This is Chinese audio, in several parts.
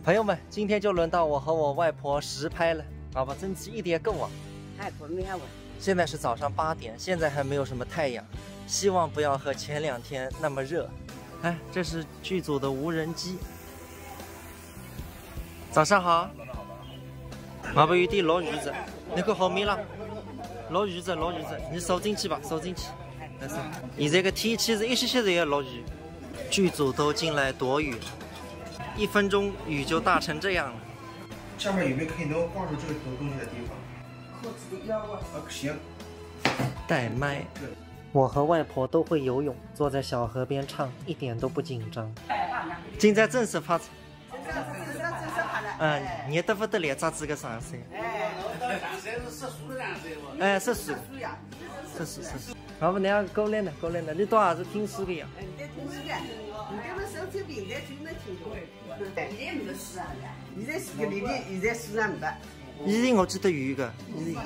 朋友们，今天就轮到我和我外婆实拍了，好吧，争取一点够啊。现在是早上8点，现在还没有什么太阳，希望不要和前2天那么热。哎，这是剧组的无人机。早上好。马不有点落雨子，那个后面了，落雨子，你收进去吧，收进去。现在个天气是一些些要落雨，剧组都进来躲雨了，1分钟雨就大成这样了。下面有没有可以能挂住这个东西的地方？行。带麦。我和外婆都会游泳，坐在小河边唱，一点都不紧张。现在正式发车。热得不得了，咋子个上山？哎，是树。好不，那过来了，你到啥子听书的呀？你听书的，你这个手机平台听得清楚。现在没得书上的，现在是个现在书上没得。以前我记得有个。以前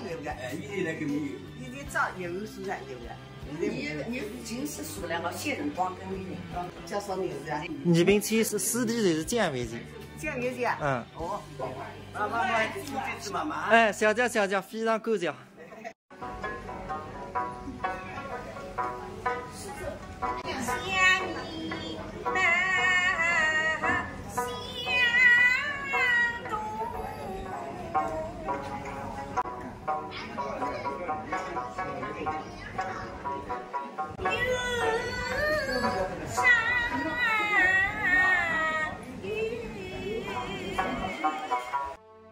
那个没有。以前早有书上有的。你近视数量和些辰光跟你叫啥名字啊？宜宾菜是四地还是酱味菜？酱味菜。哦。妈。哎，小家非常够家。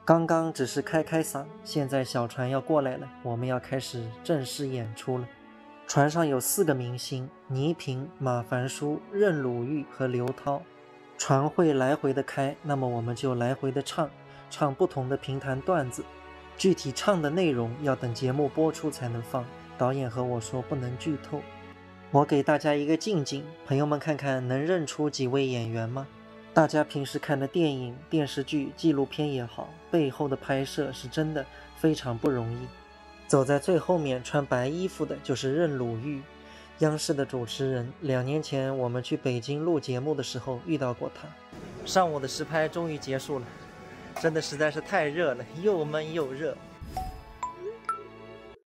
刚刚只是开嗓，现在小船要过来了，我们要开始正式演出了。船上有4个明星：倪萍、马凡舒、任鲁豫和刘涛。船会来回的开，那么我们就来回的唱不同的评弹段子。具体唱的内容要等节目播出才能放，导演和我说不能剧透。我给大家一个近景，朋友们看看能认出几位演员吗？大家平时看的电影、电视剧、纪录片也好，背后的拍摄是真的非常不容易。走在最后面穿白衣服的就是任鲁豫，央视的主持人。2年前我们去北京录节目的时候遇到过他。上午的实拍终于结束了，真的实在是太热了，又闷又热。